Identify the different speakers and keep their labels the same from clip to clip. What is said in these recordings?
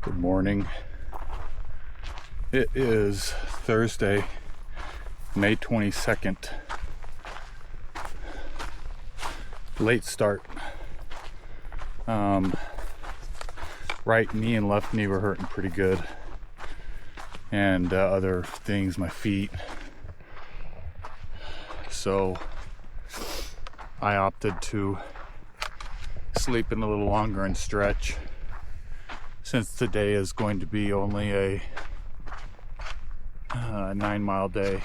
Speaker 1: Good morning. It is Thursday, May 22nd. Late start. Right knee and left knee were hurting pretty good. And other things, my feet. So I opted to sleep in a little longer and stretch, since today is going to be only a 9-mile day.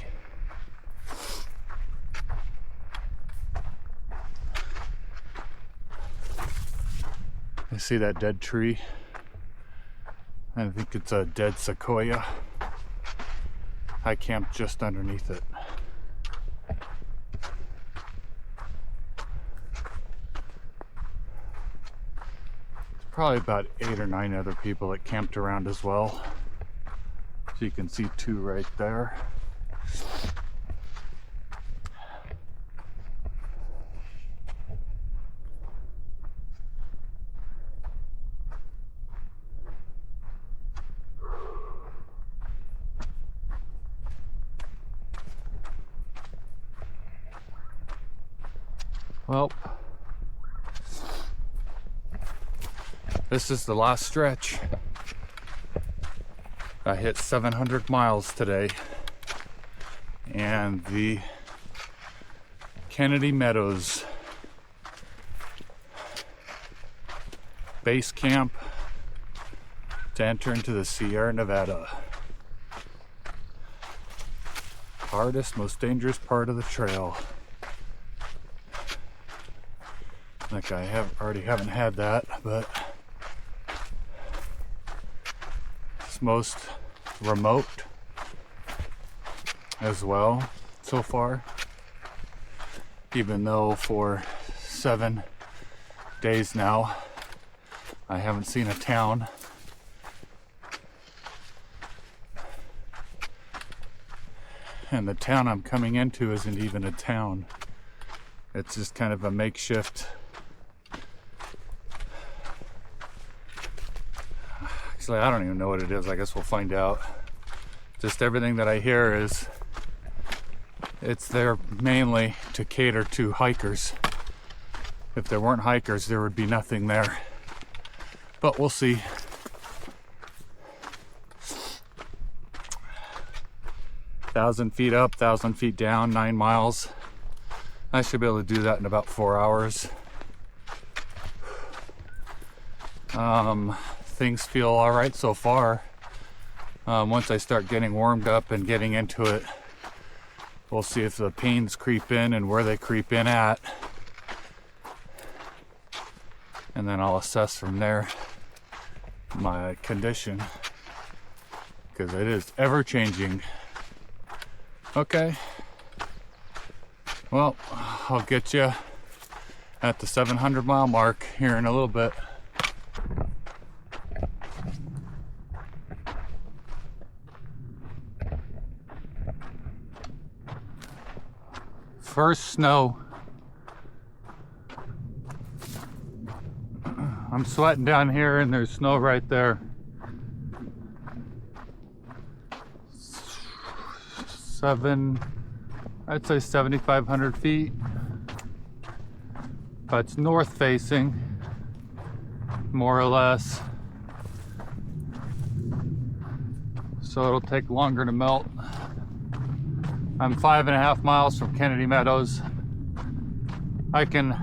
Speaker 1: I see that dead tree. I think it's a dead sequoia. I camped just underneath it. Probably about 8 or 9 other people that camped around as well. So you can see 2 right there. Well, this is the last stretch. I hit 700 miles today, and the Kennedy Meadows base camp to enter into the Sierra Nevada. Hardest, most dangerous part of the trail. Like I already haven't had that, but it's most remote as well so far, even though for 7 days now I haven't seen a town. And the town I'm coming into isn't even a town. It's just kind of a makeshift. Actually, I don't even know what it is. I guess we'll find out. Just everything that I hear is it's there mainly to cater to hikers. If there weren't hikers, there would be nothing there. But we'll see. Thousand feet up, 1,000 feet down, 9 miles. I should be able to do that in about 4 hours. Things feel all right so far. Once I start getting warmed up and getting into it, we'll see if the pains creep in and where they creep in at. And then I'll assess from there my condition, because it is ever changing. Okay. Well, I'll get you at the 700 mile mark here in a little bit. First snow. I'm sweating down here and there's snow right there. I'd say 7,500 feet. But it's north facing, more or less. So it'll take longer to melt. I'm 5.5 miles from Kennedy Meadows. I can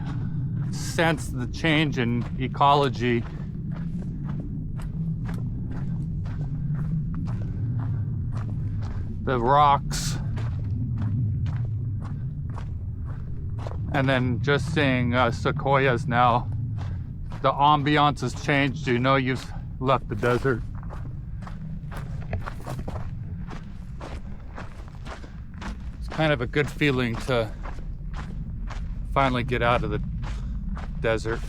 Speaker 1: sense the change in ecology. The rocks. And then just seeing sequoias now. The ambiance has changed. You know you've left the desert. Kind of a good feeling to finally get out of the desert.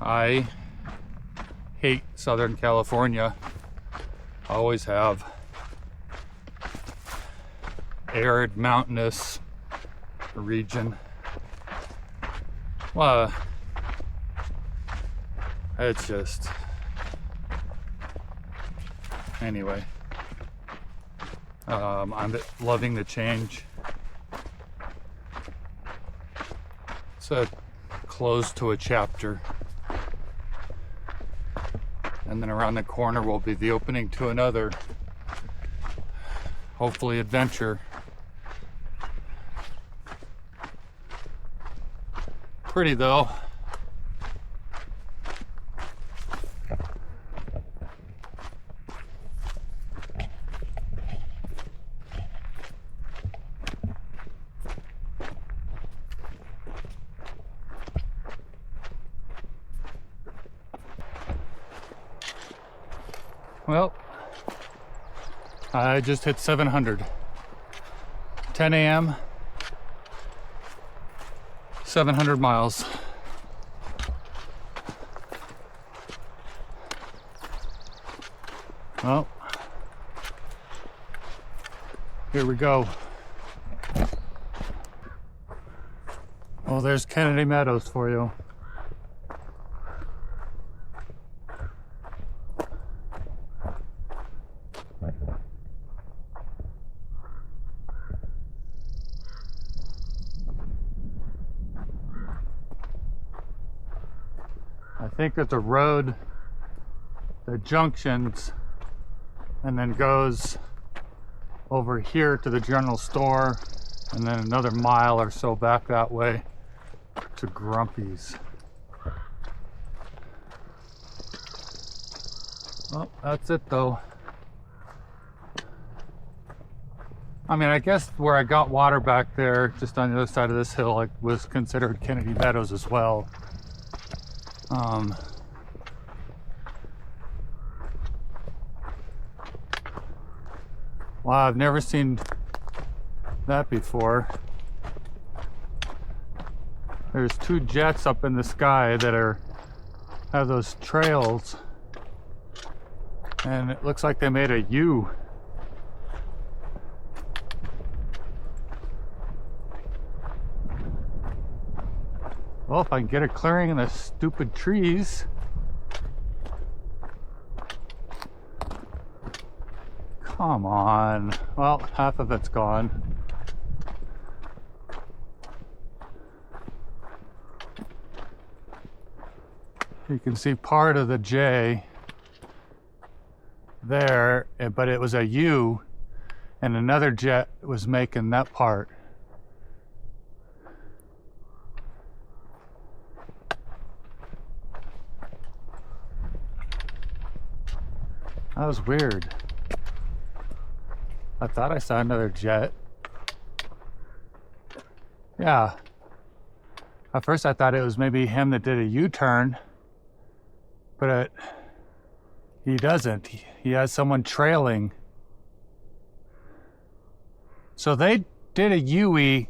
Speaker 1: I hate Southern California. Always have. Arid, mountainous region. Well, it's just Anyway, I'm loving the change. It's a close to a chapter. And then around the corner will be the opening to another, hopefully, adventure. Pretty though. Well, I just hit 700. 10 a.m. 700 miles. Well, here we go. Oh, there's Kennedy Meadows for you. I think there's a road that junctions and then goes over here to the general store, and then another mile or so back that way to Grumpy's. Well, that's it though. I mean, I guess where I got water back there, just on the other side of this hill, like, was considered Kennedy Meadows as well. Wow, I've never seen that before. There's two jets up in the sky that have those trails, and it looks like they made a U. Well, if I can get a clearing in the stupid trees. Come on. Well, half of it's gone. You can see part of the J there, but it was a U, and another jet was making that part. That was weird. I thought I saw another jet. Yeah. At first I thought it was maybe him that did a U-turn, but he doesn't. He has someone trailing. So they did a U-E,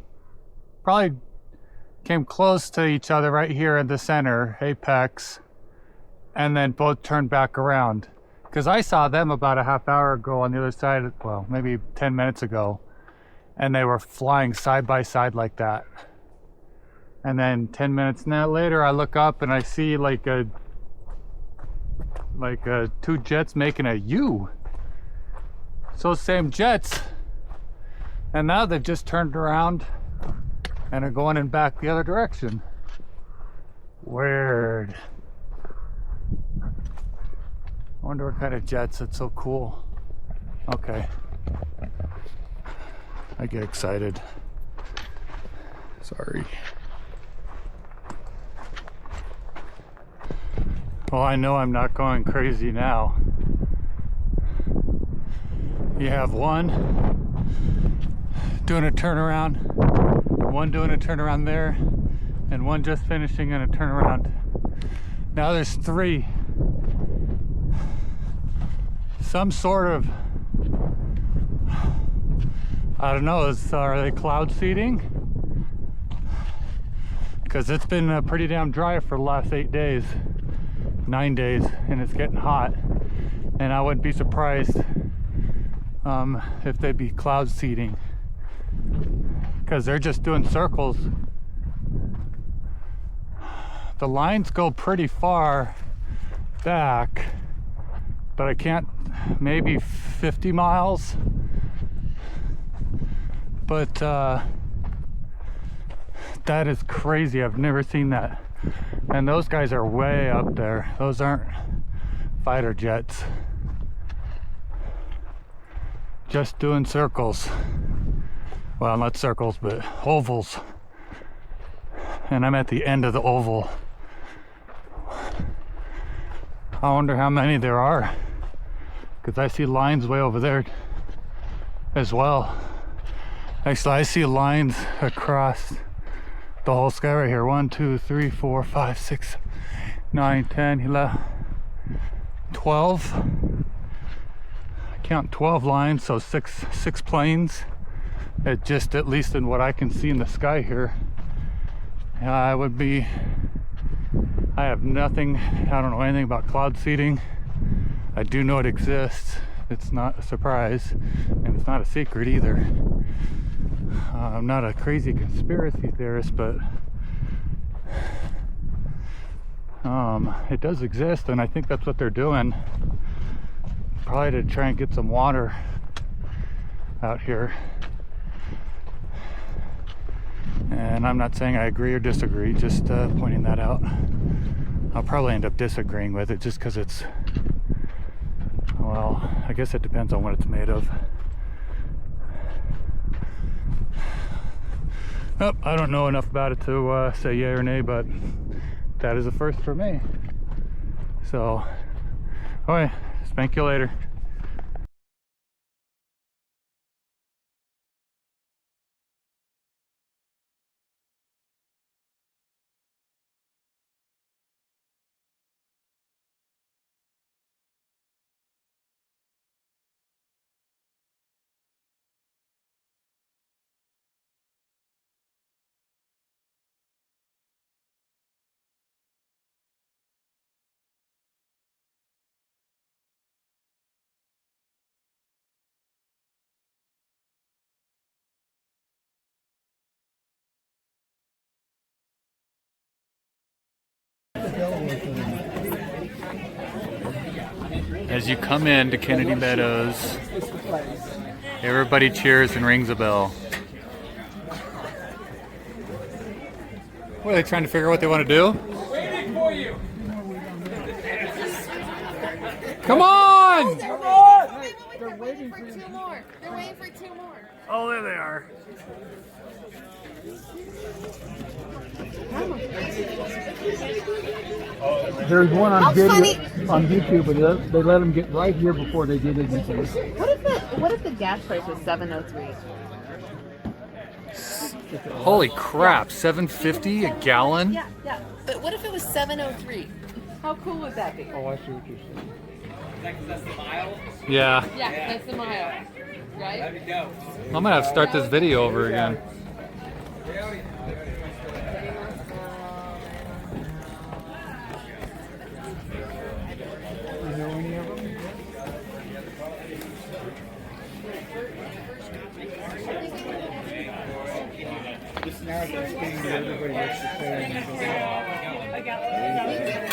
Speaker 1: probably came close to each other right here in the center, apex, and then both turned back around. Because I saw them about a half hour ago on the other side, well, maybe 10 minutes ago, and they were flying side by side like that. And then 10 minutes later, I look up and I see like two jets making a U. So same jets, and now they've just turned around and are going in back the other direction. Weird. I wonder what kind of jets. It's so cool. Okay. I get excited. Sorry. Well, I know I'm not going crazy now. You have one doing a turnaround, one doing a turnaround there, and one just finishing in a turnaround. Now there's three. Some sort of, I don't know, are they cloud seeding? Because it's been pretty damn dry for the last 8 days, 9 days, and it's getting hot. And I wouldn't be surprised if they'd be cloud seeding, because they're just doing circles. The lines go pretty far back. but I can't, maybe 50 miles. But that is crazy. I've never seen that. And those guys are way up there. Those aren't fighter jets. Just doing circles. Well, not circles, but ovals. And I'm at the end of the oval. I wonder how many there are, because I see lines way over there as well. Actually, I see lines across the whole sky right here. 1, 2, 3, 4, 5, 6, 9, 10, 11, 12. I count 12 lines, so six planes. It just, at least in what I can see in the sky here, I have nothing, I don't know anything about cloud seeding. I do know it exists. It's not a surprise, and it's not a secret either. I'm not a crazy conspiracy theorist, but it does exist, and I think that's what they're doing. Probably to try and get some water out here. And I'm not saying I agree or disagree, just pointing that out. I'll probably end up disagreeing with it just because it's, well, I guess it depends on what it's made of. Oh, I don't know enough about it to say yay or nay, but that is a first for me. So, alright, spank you later. As you come into Kennedy Meadows, everybody cheers and rings a bell. What, are they trying to figure out what they want to do? Waiting for you. Come on!
Speaker 2: Oh, they're waiting for two more. They're waiting for two more.
Speaker 1: Oh, there they are.
Speaker 3: There's one on video on YouTube, but they let them get right here before they did anything.
Speaker 2: What if the gas price was $7.03?
Speaker 1: Holy crap, $7.50 a gallon?
Speaker 2: Yeah. But what if it was $7.03? How cool would that be?
Speaker 3: Oh, I see what you're saying.
Speaker 4: That's the mile?
Speaker 1: Yeah.
Speaker 2: Yeah, that's the mile. Right?
Speaker 4: Let me go.
Speaker 1: I'm gonna have to start this video over again.
Speaker 3: You know any of them? This narrative is getting to everybody else to say.
Speaker 2: I got it.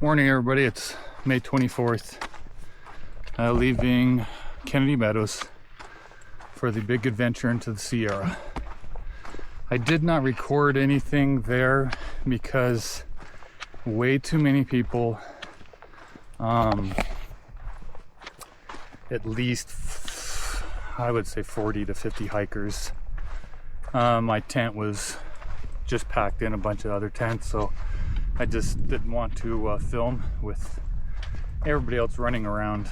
Speaker 1: Morning everybody, it's May 24th. Leaving Kennedy Meadows for the big adventure into the Sierra. I did not record anything there because way too many people, at least I would say 40 to 50 hikers. My tent was just packed in a bunch of other tents, so I just didn't want to film with everybody else running around.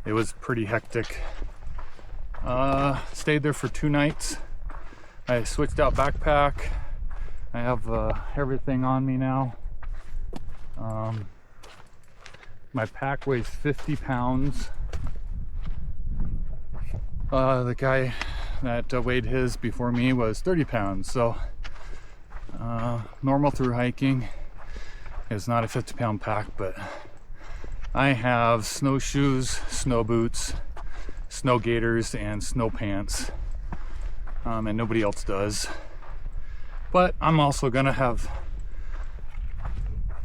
Speaker 1: It was pretty hectic. Stayed there for 2 nights. I switched out backpack. I have everything on me now. My pack weighs 50 pounds. The guy that weighed his before me was 30 pounds. So normal through hiking is not a 50-pound pack, but I have snowshoes, snow boots, snow gaiters, and snow pants, and nobody else does. But I'm also gonna have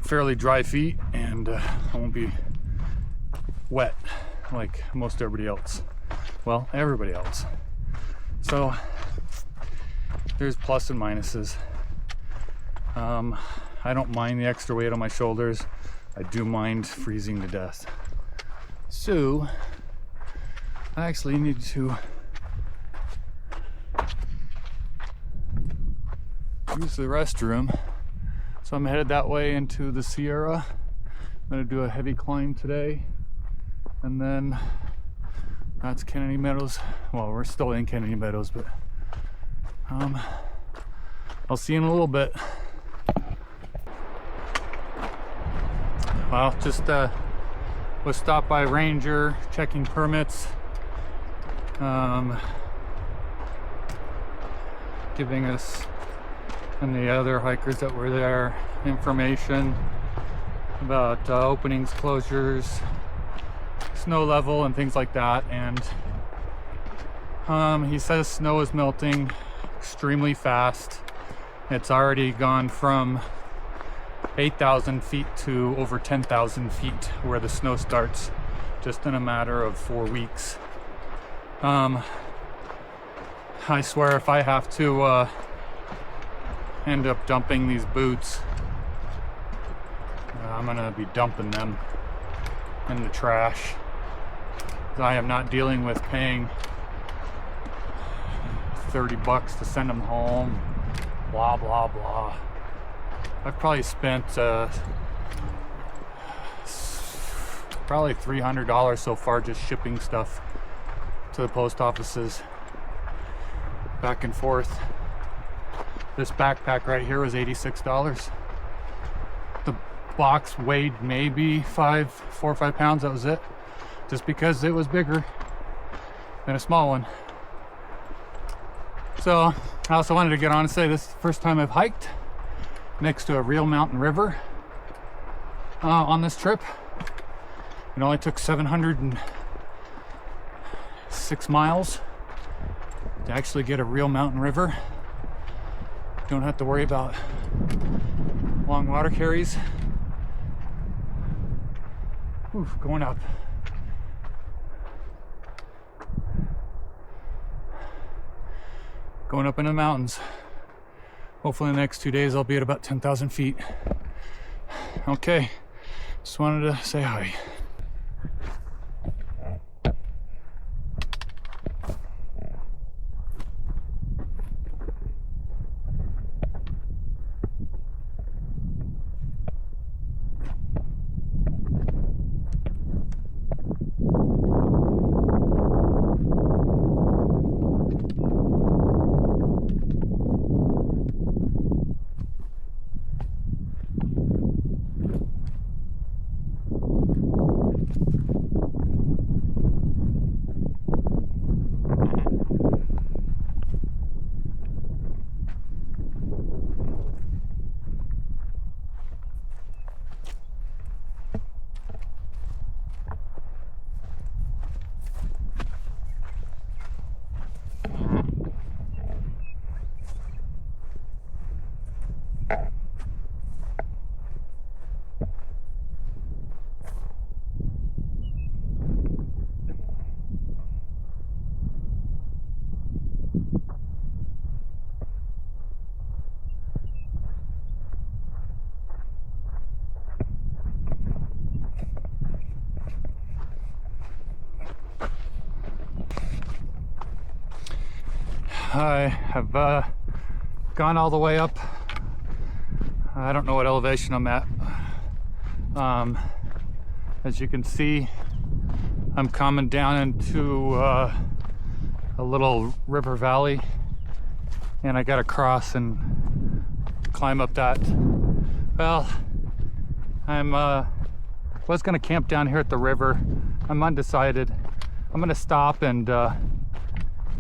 Speaker 1: fairly dry feet, and I won't be wet like most everybody else. Well, everybody else. So there's plus and minuses. I don't mind the extra weight on my shoulders. I do mind freezing to death. So I actually need to use the restroom. So I'm headed that way into the Sierra. I'm gonna do a heavy climb today. And then that's Kennedy Meadows. Well, we're still in Kennedy Meadows, but I'll see you in a little bit. Well, just was stopped by ranger checking permits, giving us and the other hikers that were there information about openings, closures, snow level, and things like that. And he says snow is melting extremely fast. It's already gone from 8,000 feet to over 10,000 feet where the snow starts, just in a matter of 4 weeks. I swear if I have to end up dumping these boots, I'm gonna be dumping them in the trash. I am not dealing with paying $30 to send them home, blah blah blah. I've probably spent probably $300 so far just shipping stuff to the post offices back and forth. This backpack right here was $86. The box weighed maybe 4 or 5 pounds. That was it, just because it was bigger than a small one. So I also wanted to get on and say this is the first time I've hiked next to a real mountain river on this trip. It only took 706 miles to actually get a real mountain river. Don't have to worry about long water carries. Ooh, going up. Going up in the mountains. Hopefully in the next 2 days I'll be at about 10,000 feet. Okay, just wanted to say hi. I have gone all the way up. I don't know what elevation I'm at. As you can see, I'm coming down into a little river valley, and I gotta cross and climb up that. Well, I'm was gonna camp down here at the river. I'm undecided. I'm gonna stop, and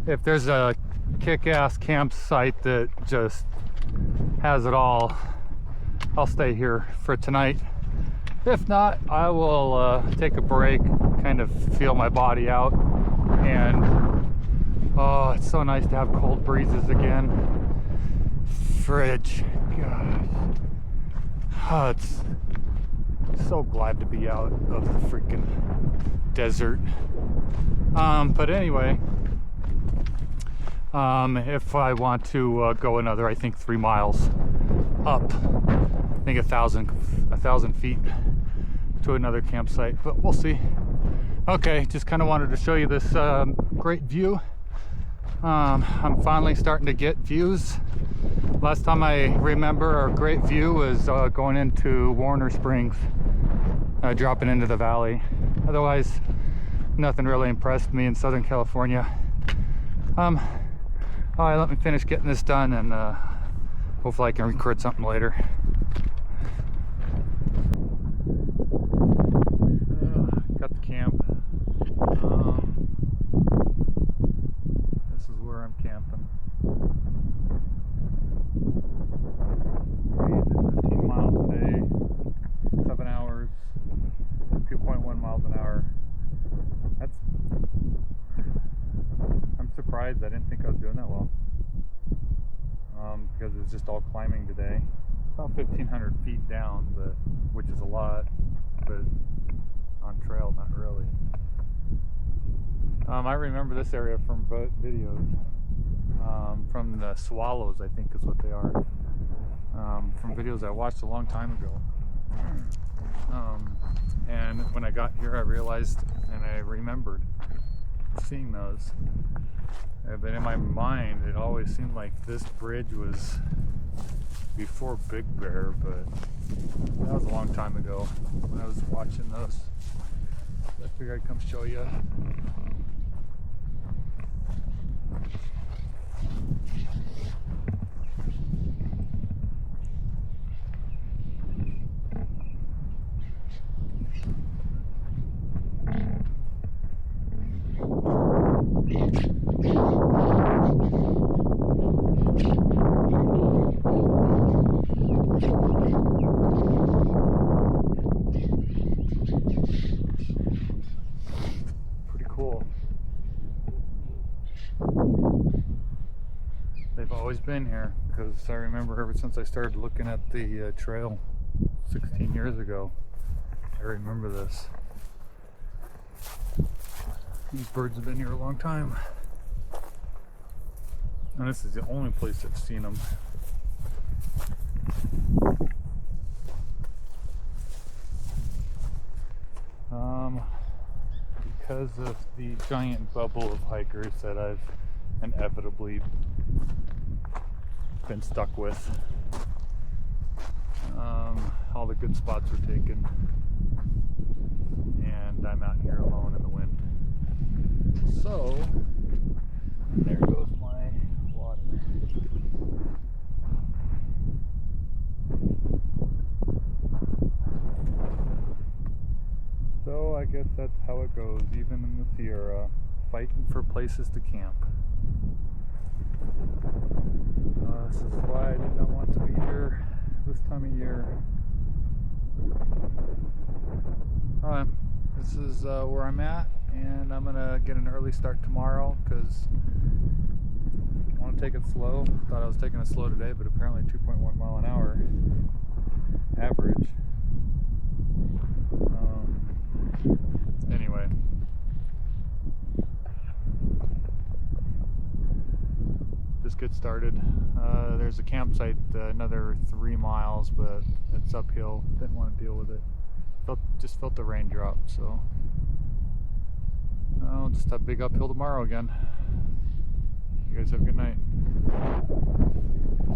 Speaker 1: if there's a kick-ass campsite that just has it all, I'll stay here for tonight. If not, I will take a break, kind of feel my body out, and oh, it's so nice to have cold breezes again. Fridge, gosh. Oh, it's so glad to be out of the freaking desert. But anyway, if I want to go another, I think 3 miles up, I think 1,000 feet to another campsite, but we'll see. Okay, just kind of wanted to show you this great view. I'm finally starting to get views. Last time I remember a great view was going into Warner Springs, dropping into the valley. Otherwise, nothing really impressed me in Southern California. All right, let me finish getting this done, and hopefully I can record something later. Got the camp. This is where I'm camping. 15 miles a day, 7 hours, 2.1 miles an hour. I'm surprised. I didn't think I was doing that well. Because it's just all climbing today. About 1,500 feet down, but which is a lot, but on trail, not really. I remember this area from videos, from the swallows, I think is what they are, from videos I watched a long time ago. And when I got here, I realized, and I remembered seeing those. But in my mind, it always seemed like this bridge was before Big Bear, but that was a long time ago when I was watching those. I figured I'd come show you. Pretty cool. They've always been here, because I remember ever since I started looking at the trail 16 years ago. I remember this. These birds have been here a long time. And this is the only place I've seen them. Because of the giant bubble of hikers that I've inevitably been stuck with. All the good spots were taken, and I'm out here alone in the wind. So, there goes my water. So I guess that's how it goes, even in the Sierra, fighting for places to camp. This is why I did not want to be here this time of year. Alright, this is where I'm at, and I'm gonna get an early start tomorrow because I want to take it slow. Thought I was taking it slow today, but apparently 2.1 mile an hour average. Anyway, just get started. There's a campsite another 3 miles, but it's uphill. Didn't want to deal with it. Just felt the rain drop, so I'll just have a big uphill tomorrow again. You guys have a good night.